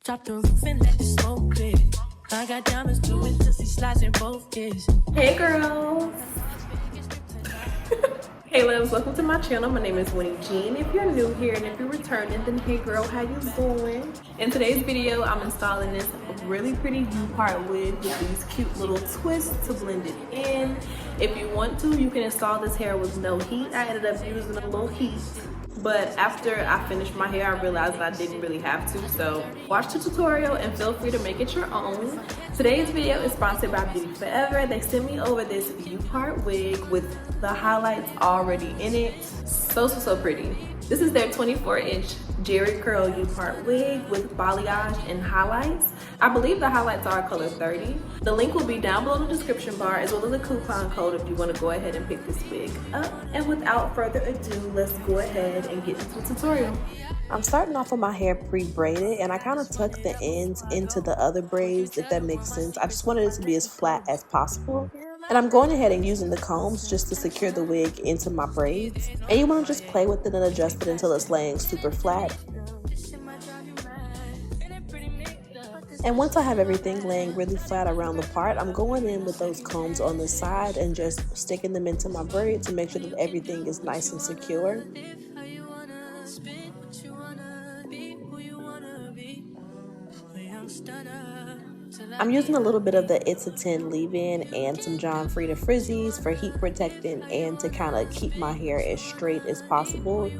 Drop the roof and let the smoke clear. I got diamonds doing pussy slides in both ears. Hey girls. Hey loves, welcome to my channel. My name is Wynne. If you're new here and if you're returning, then hey girl, how you doing? In today's video, I'm installing this really pretty U-part wig with these cute little twists to blend it in. If you want to, you can install this hair with no heat. I ended up using a little heat, but after I finished my hair, I realized that I didn't really have to. So watch the tutorial and feel free to make it your own. Today's video is sponsored by Beauty Forever. They sent me over this U-part wig with the highlights already in it. So pretty. This is their 24-inch Jerry curl U-part wig with balayage and highlights. I believe the highlights are color 30. The link will be down below in the description bar, as well as a coupon code if you want to go ahead and pick this wig up. And without further ado, let's go ahead and get into the tutorial. I'm starting off with my hair pre-braided, and I kind of tuck the ends into the other braids, if that makes sense. I just wanted it to be as flat as possible. And I'm going ahead and using the combs just to secure the wig into my braids. And you want to just play with it and adjust it until it's laying super flat. And once I have everything laying really flat around the part, I'm going in with those combs on the side and just sticking them into my braid to make sure that everything is nice and secure. I'm using a little bit of the It's a 10 leave-in and some Frieda Frizz-Ease for heat protecting and to kind of keep my hair as straight as possible.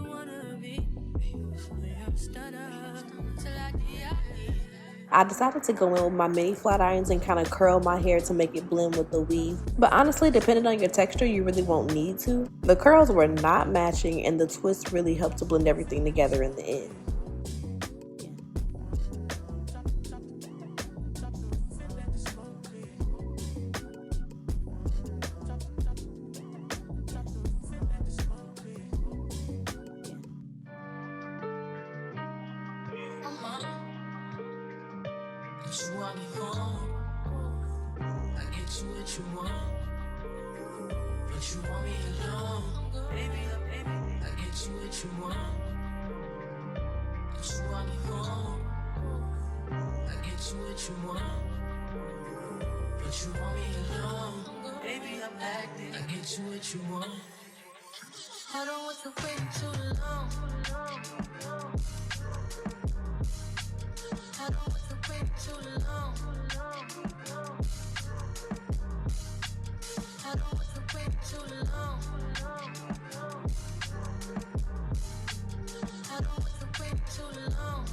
I decided to go in with my mini flat irons and kind of curl my hair to make it blend with the weave. But honestly, depending on your texture, you really won't need to. The curls were not matching and the twist really helped to blend everything together in the end. You want me home, I get you what you want, but you want me alone, baby, I get you what you want, but you want me home, I get you what you want, but you want me alone, baby, I'm acting, I get you what you want, I don't want to wait too long, I don't want to wait too long. I don't want to wait too long. I don't want to wait too long.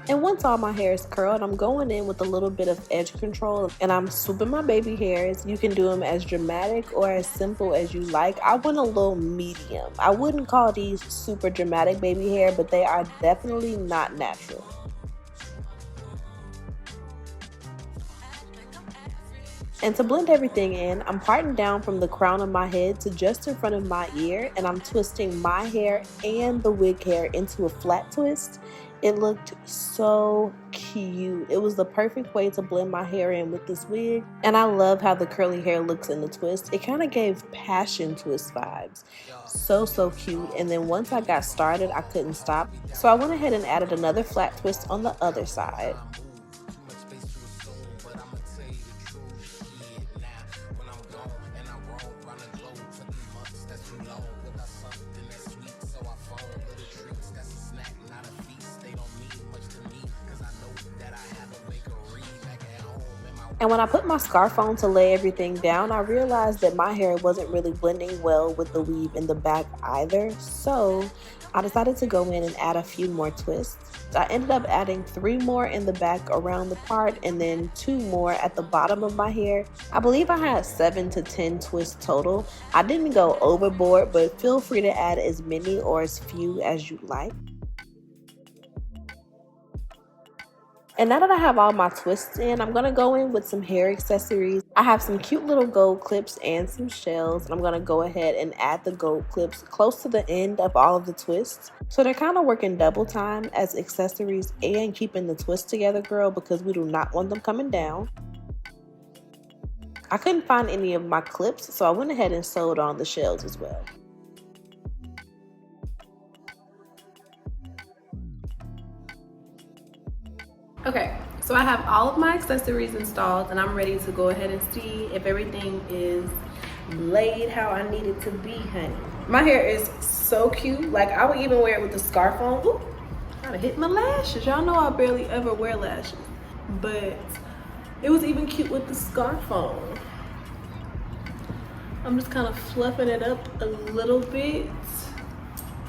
And once all my hair is curled, I'm going in with a little bit of edge control and I'm swooping my baby hairs. You can do them as dramatic or as simple as you like. I went a little medium. I wouldn't call these super dramatic baby hair, but they are definitely not natural. And to blend everything in, I'm parting down from the crown of my head to just in front of my ear, and I'm twisting my hair and the wig hair into a flat twist. It looked so cute. It was the perfect way to blend my hair in with this wig. And I love how the curly hair looks in the twist. It kind of gave passion twist vibes. So cute. And then once I got started, I couldn't stop. So I went ahead and added another flat twist on the other side. And when I put my scarf on to lay everything down, I realized that my hair wasn't really blending well with the weave in the back either. So I decided to go in and add a few more twists. I ended up adding 3 more in the back around the part and then 2 more at the bottom of my hair. I believe I had 7 to 10 twists total. I didn't go overboard, but feel free to add as many or as few as you like. And now that I have all my twists in, I'm going to go in with some hair accessories. I have some cute little gold clips and some shells. And I'm going to go ahead and add the gold clips close to the end of all of the twists. So they're kind of working double time as accessories and keeping the twist together, girl, because we do not want them coming down. I couldn't find any of my clips, so I went ahead and sewed on the shells as well. Okay, so I have all of my accessories installed and I'm ready to go ahead and see if everything is laid how I need it to be, honey. My hair is so cute. Like, I would even wear it with the scarf on. Ooh, gotta hit my lashes. Y'all know I barely ever wear lashes, but it was even cute with the scarf on. I'm just kind of fluffing it up a little bit.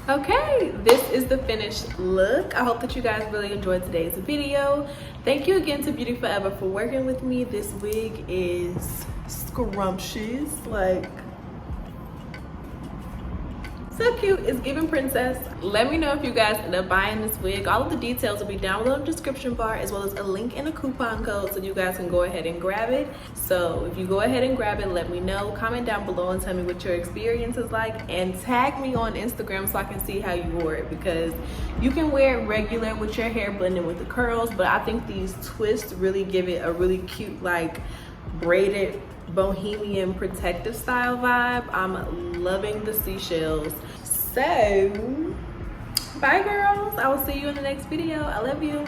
Okay, this is the finished look. I hope that you guys really enjoyed today's video. Thank you again to Beauty Forever for working with me. This wig is scrumptious, like so cute. It's giving princess. Let me know if you guys end up buying this wig. All of the details will be down below in the description bar, as well as a link and a coupon code so you guys can go ahead and grab it. So if you go ahead and grab it, let me know. Comment down below and tell me what your experience is like, and tag me on Instagram so I can see how you wore it, because you can wear it regular with your hair blending with the curls, but I think these twists really give it a really cute, like, braided bohemian protective style vibe. I'm loving the seashells. So bye girls, I will see you in the next video. I love you.